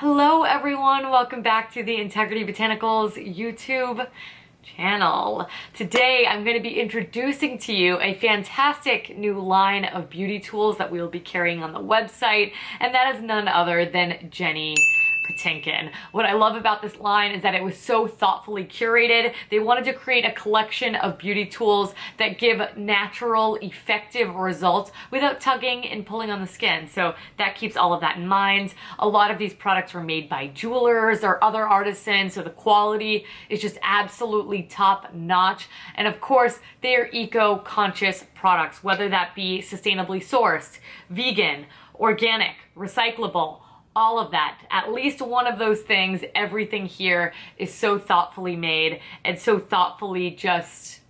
Hello everyone, welcome back to the Integrity Botanicals YouTube channel. Today I'm going to be introducing to you a fantastic new line of beauty tools that we will be carrying on the website, and that is none other than Jenny Patinkin. What I love about this line is that it was so thoughtfully curated. They wanted to create a collection of beauty tools that give natural, effective results without tugging and pulling on the skin. So that keeps all of that in mind. A lot of these products were made by jewelers or other artisans, so the quality is just absolutely top notch. And of course, they are eco-conscious products, whether that be sustainably sourced, vegan, organic, recyclable, all of that. At least one of those things, everything here is so thoughtfully made and so thoughtfully just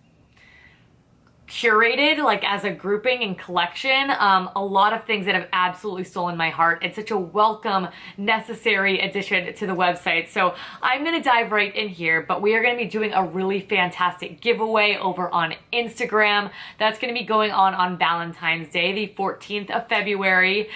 curated, like as a grouping and collection. A lot of things that have absolutely stolen my heart. It's such a welcome, necessary addition to the website. So I'm gonna dive right in here, but we are gonna be doing a really fantastic giveaway over on Instagram. That's gonna be going on Valentine's Day, the 14th of February.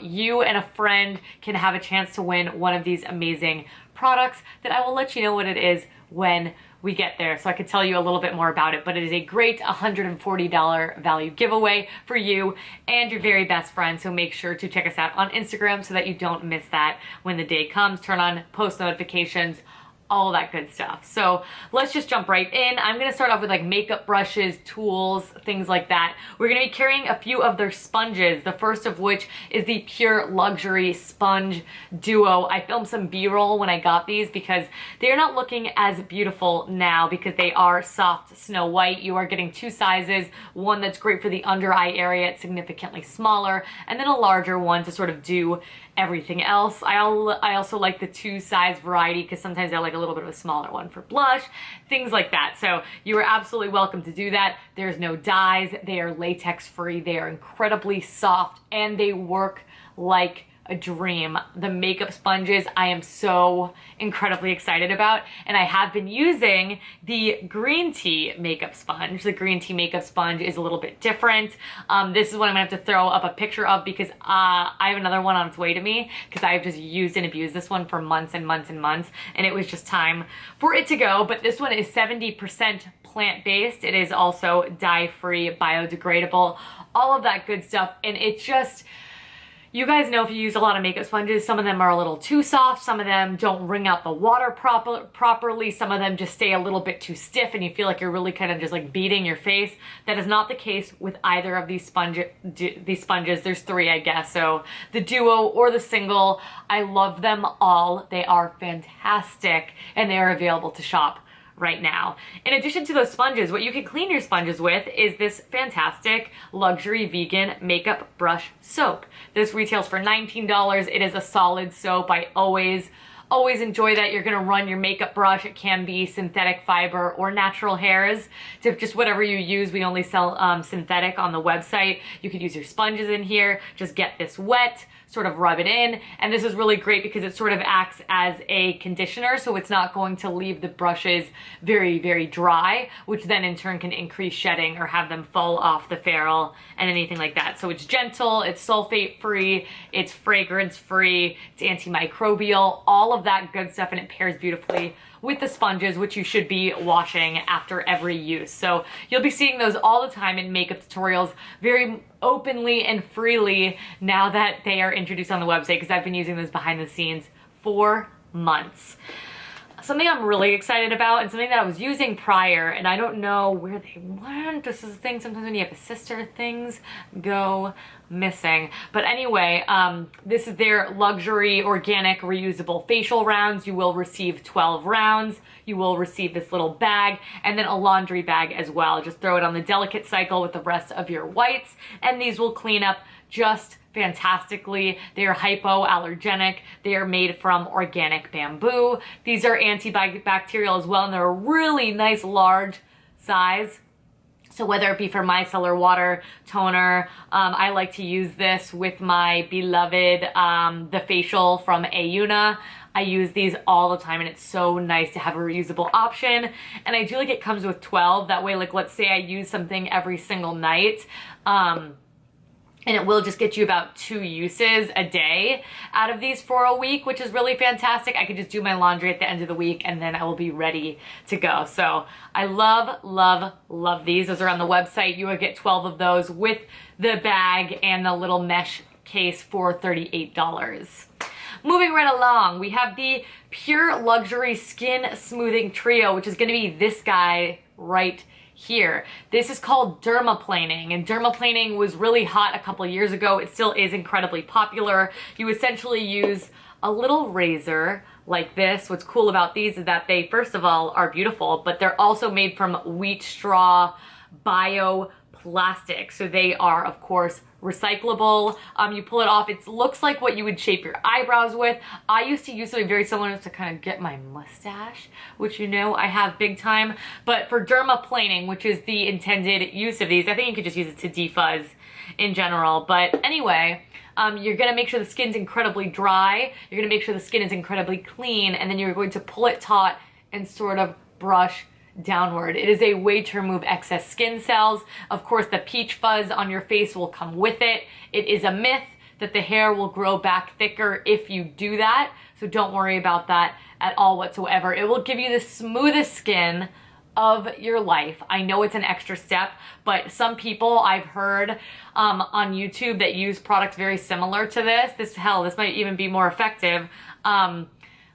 You and a friend can have a chance to win one of these amazing products that I will let you know what it is when we get there, so I could tell you a little bit more about it. But it is a great $140 value giveaway for you and your very best friend, so make sure to check us out on Instagram so that you don't miss that when the day comes. Turn on post notifications, all that good stuff. So let's just jump right in. I'm gonna start off with like makeup brushes, tools, things like that. We're gonna be carrying a few of their sponges, the first of which is the Pure Luxury Sponge Duo. I filmed some B-roll when I got these because they are not looking as beautiful now because they are soft Snow White. You are getting two sizes, one that's great for the under eye area, it's significantly smaller, and then a larger one to sort of do everything else. I also like the two size variety because sometimes I like a little bit of a smaller one for blush, things like that. So you are absolutely welcome to do that. There's no dyes, they are latex free, they are incredibly soft, and they work like a dream. The makeup sponges I am so incredibly excited about, and I have been using the green tea makeup sponge. The green tea makeup sponge is a little bit different. This is what I'm gonna have to throw up a picture of because I have another one on its way to me because I've just used and abused this one for months and months and months, and it was just time for it to go. But this one is 70% plant-based. It is also dye-free, biodegradable, all of that good stuff, and it just, you guys know if you use a lot of makeup sponges, some of them are a little too soft, some of them don't wring out the water properly, some of them just stay a little bit too stiff and you feel like you're really kind of just like beating your face. That is not the case with either of these sponges. There's three, I guess, so the duo or the single, I love them all. They are fantastic and they are available to shop right now. In addition to those sponges, what you can clean your sponges with is this fantastic luxury vegan makeup brush soap. This retails for $19. It is a solid soap. I always enjoy that. You're gonna run your makeup brush. It can be synthetic fiber or natural hairs. So just whatever you use. We only sell synthetic on the website. You could use your sponges in here. Just get this wet, sort of rub it in, and this is really great because it sort of acts as a conditioner, so it's not going to leave the brushes very, very dry, which then in turn can increase shedding or have them fall off the ferrule and anything like that. So it's gentle, it's sulfate free, it's fragrance free, it's antimicrobial, all of that good stuff, and it pairs beautifully with the sponges, which you should be washing after every use. So you'll be seeing those all the time in makeup tutorials very openly and freely now that they are introduced on the website, because I've been using those behind the scenes for months. Something I'm really excited about and something that I was using prior, and I don't know where they went. This is the thing, sometimes when you have a sister, things go missing. But anyway, this is their luxury organic reusable facial rounds. You will receive 12 rounds. You will receive this little bag and then a laundry bag as well. Just throw it on the delicate cycle with the rest of your whites, and these will clean up just fantastically. They are hypoallergenic. They are made from organic bamboo. These are antibacterial as well, and they're a really nice large size. So whether it be for micellar water, toner, I like to use this with my beloved The Facial from Ayuna. I use these all the time, and it's so nice to have a reusable option. And I do like it comes with 12. That way, like, let's say I use something every single night. and it will just get you about 2 uses a day out of these for a week, which is really fantastic. I can just do my laundry at the end of the week and then I will be ready to go. So I love, love, love these. Those are on the website. You will get 12 of those with the bag and the little mesh case for $38. Moving right along, we have the Pure Luxury Skin Smoothing Trio, which is gonna be this guy right here. This is called dermaplaning, and dermaplaning was really hot a couple years ago. It still is incredibly popular. You essentially use a little razor like this. What's cool about these is that they, first of all, are beautiful, but they're also made from wheat straw bioplastic. So they are, of course, recyclable. You pull it off, it looks like what you would shape your eyebrows with. I used to use something very similar to kind of get my mustache, which you know I have big time. But for dermaplaning, which is the intended use of these, I think you could just use it to defuzz in general. But anyway, you're gonna make sure the skin's incredibly dry, you're gonna make sure the skin is incredibly clean, and then you're going to pull it taut and sort of brush downward. It is a way to remove excess skin cells. Of course, the peach fuzz on your face will come with it. It is a myth that the hair will grow back thicker if you do that, so don't worry about that at all whatsoever. It will give you the smoothest skin of your life. I know it's an extra step, but some people I've heard on YouTube that use products very similar to this. This might even be more effective.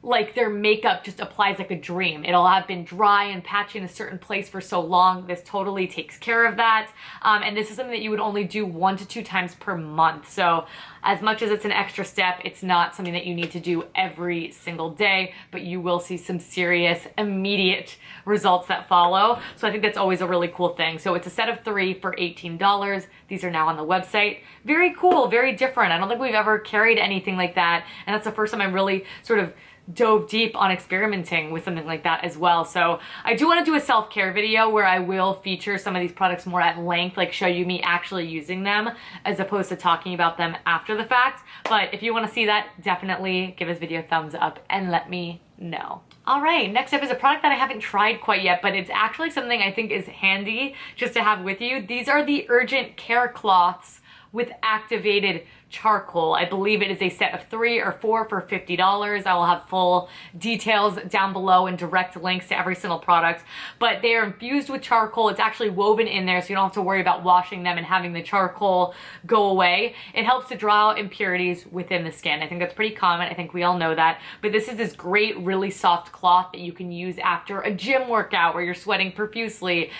Like their makeup just applies like a dream. It'll have been dry and patchy in a certain place for so long. This totally takes care of that. And this is something that you would only do 1 to 2 times per month. So as much as it's an extra step, it's not something that you need to do every single day, but you will see some serious immediate results that follow. So I think that's always a really cool thing. So it's a set of 3 for $18. These are now on the website. Very cool, very different. I don't think we've ever carried anything like that. And that's the first time I'm really sort of dove deep on experimenting with something like that as well. So I do want to do a self-care video where I will feature some of these products more at length, like show you me actually using them as opposed to talking about them after the fact. But if you want to see that, definitely give this video a thumbs up and let me know. All right, next up is a product that I haven't tried quite yet, but it's actually something I think is handy just to have with you. These are the Urgent Care Cloths with activated charcoal. I believe it is a set of 3 or 4 for $50. I will have full details down below and direct links to every single product, but they are infused with charcoal. It's actually woven in there, so you don't have to worry about washing them and having the charcoal go away. It helps to draw out impurities within the skin. I think that's pretty common. I think we all know that, but this is this great, really soft cloth that you can use after a gym workout where you're sweating profusely.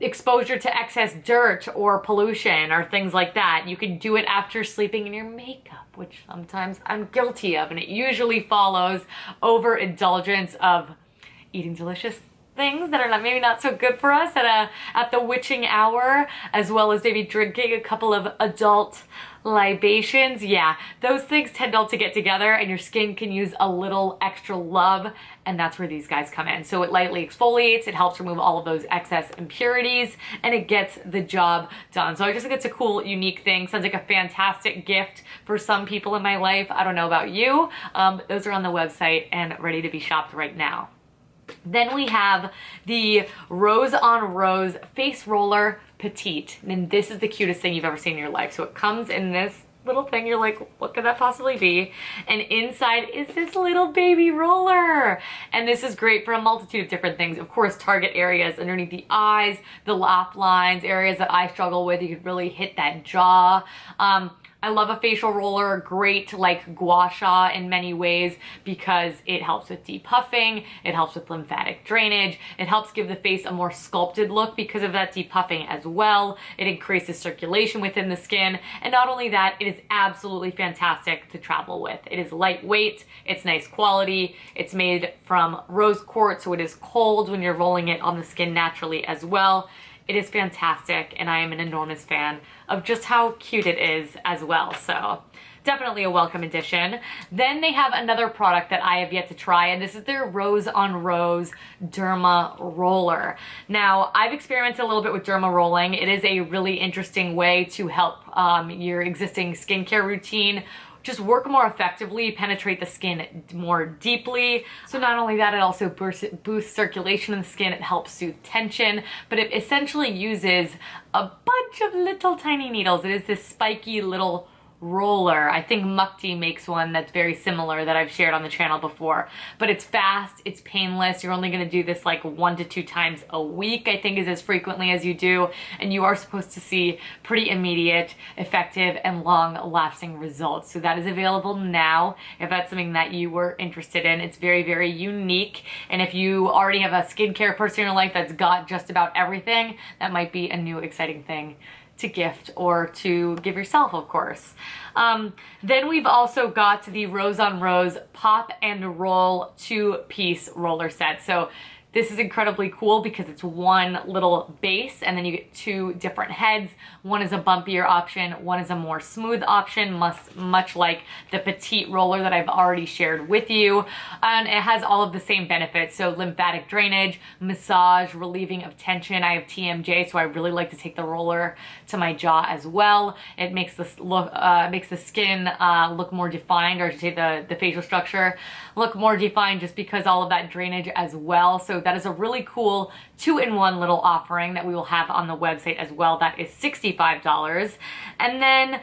Exposure to excess dirt or pollution or things like that. You can do it after sleeping in your makeup, which sometimes I'm guilty of, and it usually follows overindulgence of eating delicious things that are maybe not so good for us at the witching hour, as well as maybe drinking a couple of adult libations. Yeah, those things tend all to get together and your skin can use a little extra love, and that's where these guys come in. So it lightly exfoliates, it helps remove all of ththose excess impurities, and it gets the job done. So I just think it's a cool, unique thing. Sounds like a fantastic gift for some people in my life. I don't know about you. Those are on the website and ready to be shopped right now. Then we have the Rose on Rose Face Roller Petite. And this is the cutest thing you've ever seen in your life. So it comes in this little thing. You're like, what could that possibly be? And inside is this little baby roller. And this is great for a multitude of different things. Of course, target areas underneath the eyes, the lap lines, areas that I struggle with. You could really hit that jaw. I love a facial roller, great like Gua Sha in many ways because it helps with depuffing, it helps with lymphatic drainage, it helps give the face a more sculpted look because of that depuffing as well. It increases circulation within the skin, and not only that, it is absolutely fantastic to travel with. It is lightweight, it's nice quality, it's made from rose quartz, so it is cold when you're rolling it on the skin naturally as well. It is fantastic, and I am an enormous fan of just how cute it is as well. So definitely a welcome addition. Then they have another product that I have yet to try, and this is their Rose on Rose Derma Roller. Now, I've experimented a little bit with derma rolling. It is a really interesting way to help your existing skincare routine just work more effectively, penetrate the skin more deeply. So not only that, it also boosts circulation in the skin, it helps soothe tension, but it essentially uses a bunch of little tiny needles. It is this spiky little roller. I think Mukti makes one that's very similar that I've shared on the channel before, but it's fast, it's painless. You're only going to do this like 1 to 2 times a week, I think is as frequently as you do, and you are supposed to see pretty immediate, effective, and long-lasting results. So that is available now if that's something that you were interested in. It's very, very unique, and if you already have a skincare person in your life that's got just about everything, that might be a new exciting thing to gift or to give yourself, of course. Then we've also got the Rose on Rose Pop and Roll 2-piece roller set. So this is incredibly cool because it's one little base and then you get 2 different heads. One is a bumpier option, one is a more smooth option, much like the petite roller that I've already shared with you. And it has all of the same benefits. So lymphatic drainage, massage, relieving of tension. I have TMJ, so I really like to take the roller to my jaw as well. It makes this look, makes the skin look more defined, or I should say the facial structure look more defined, just because all of that drainage as well. So that is a really cool 2-in-1 little offering that we will have on the website as well. That is $65. And then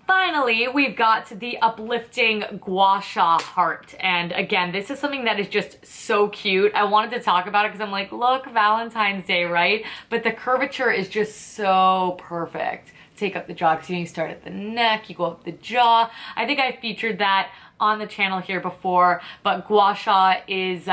finally, we've got the uplifting Gua Sha Heart. And again, this is something that is just so cute. I wanted to talk about it because I'm like, look, Valentine's Day, right? But the curvature is just so perfect. Take up the jaw, because you start at the neck, you go up the jaw. I think I featured that on the channel here before, but Gua Sha is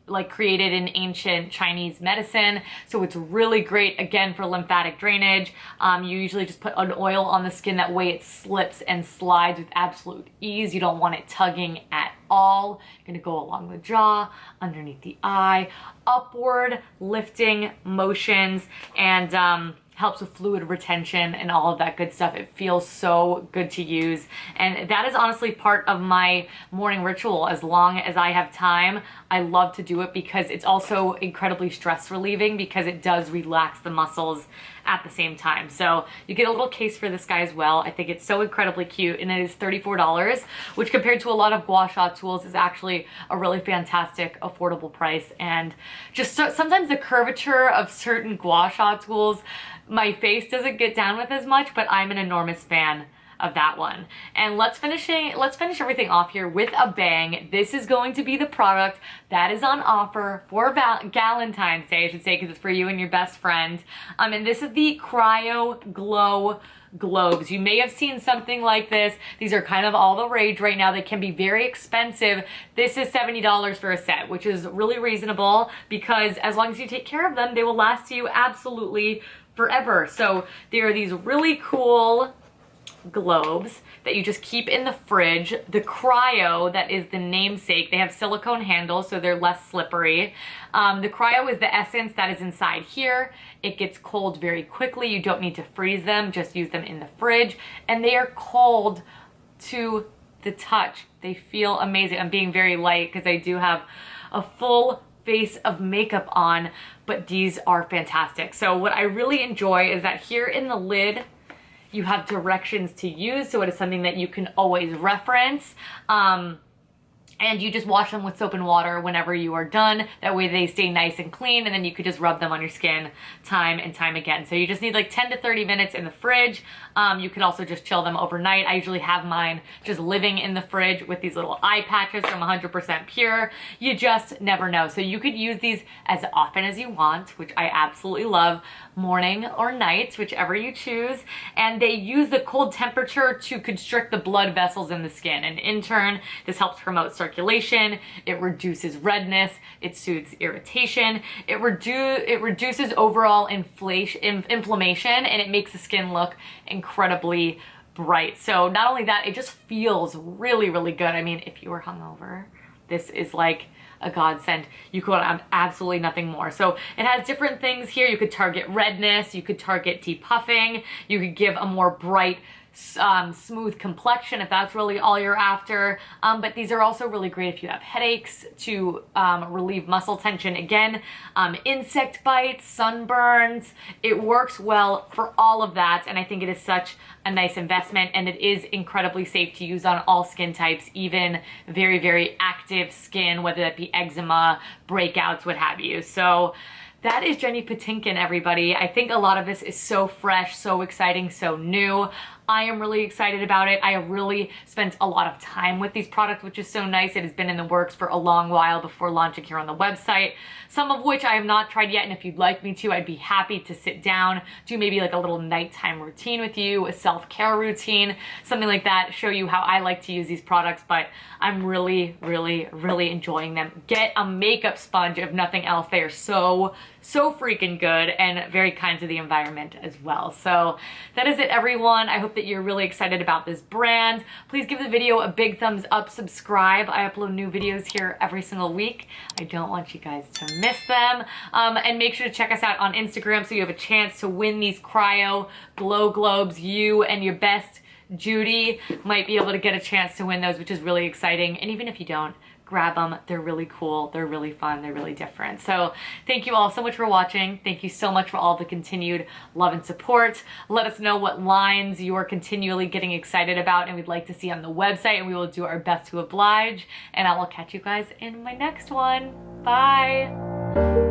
like created in ancient Chinese medicine, so it's really great again for lymphatic drainage. You usually just put an oil on the skin, that way it slips and slides with absolute ease. You don't want it tugging at all. You're gonna go along the jaw, underneath the eye, upward lifting motions, and helps with fluid retention and all of that good stuff. It feels so good to use. And that is honestly part of my morning ritual. As long as I have time, I love to do it because it's also incredibly stress relieving, because it does relax the muscles at the same time. So you get a little case for this guy as well. I think it's so incredibly cute, and it is $34, which compared to a lot of Gua Sha tools is actually a really fantastic, affordable price. And just sometimes the curvature of certain Gua Sha tools, my face doesn't get down with as much, but I'm an enormous fan of that one. And let's finish everything off here with a bang. This is going to be the product that is on offer for Valentine's Day, I should say, because it's for you and your best friend. And this is the Cryo Glow globes. You may have seen something like this. These are kind of all the rage right now. They can be very expensive. This is $70 for a set, which is really reasonable, because as long as you take care of them, they will last you absolutely forever. So there are these really cool globes that you just keep in the fridge. The Cryo, that is the namesake, they have silicone handles, so they're less slippery. The Cryo is the essence that is inside here. It gets cold very quickly. You don't need to freeze them, just use them in the fridge, and they are cold to the touch. They feel amazing. I'm being very light because I do have a full face of makeup on, but these are fantastic. So what I really enjoy is that here in the lid, you have directions to use, so it is something that you can always reference. And you just wash them with soap and water whenever you are done. That way they stay nice and clean, and then you could just rub them on your skin time and time again. So you just need like 10 to 30 minutes in the fridge. You could also just chill them overnight. I usually have mine just living in the fridge with these little eye patches from 100% Pure. You just never know. So you could use these as often as you want, which I absolutely love, morning or night, whichever you choose. And they use the cold temperature to constrict the blood vessels in the skin. And in turn, this helps promote circulation, it reduces redness, it soothes irritation, it reduces overall inflammation, and it makes the skin look incredibly bright. So not only that, it just feels really, really good. I mean, if you were hungover, this is like a godsend. You could have absolutely nothing more. So it has different things here. You could target redness, you could target depuffing, you could give a more bright smooth complexion if that's really all you're after. But these are also really great if you have headaches, to relieve muscle tension. Again, insect bites, sunburns, it works well for all of that, and I think it is such a nice investment, and it is incredibly safe to use on all skin types, even very, very active skin, whether that be eczema, breakouts, what have you. So that is Jenny Patinkin, everybody. I think a lot of this is so fresh, so exciting, so new. I am really excited about it. I have really spent a lot of time with these products, which is so nice. It has been in the works for a long while before launching here on the website, some of which I have not tried yet, and if you'd like me to, I'd be happy to sit down, do maybe like a little nighttime routine with you, a self-care routine, something like that, show you how I like to use these products, but I'm really, really, really enjoying them. Get a makeup sponge, if nothing else. They are so freaking good and very kind to the environment as well. So that is it, everyone. I hope that you're really excited about this brand. Please give the video a big thumbs up, subscribe. I upload new videos here every single week. I don't want you guys to miss them. And make sure to check us out on Instagram so you have a chance to win these Cryo Glow Globes. You and your best Judy might be able to get a chance to win those, which is really exciting. And even if you don't, grab them. They're really cool. They're really fun. They're really different. So thank you all so much for watching. Thank you so much for all the continued love and support. Let us know what lines you are continually getting excited about and we'd like to see on the website, and we will do our best to oblige. And I will catch you guys in my next one. Bye.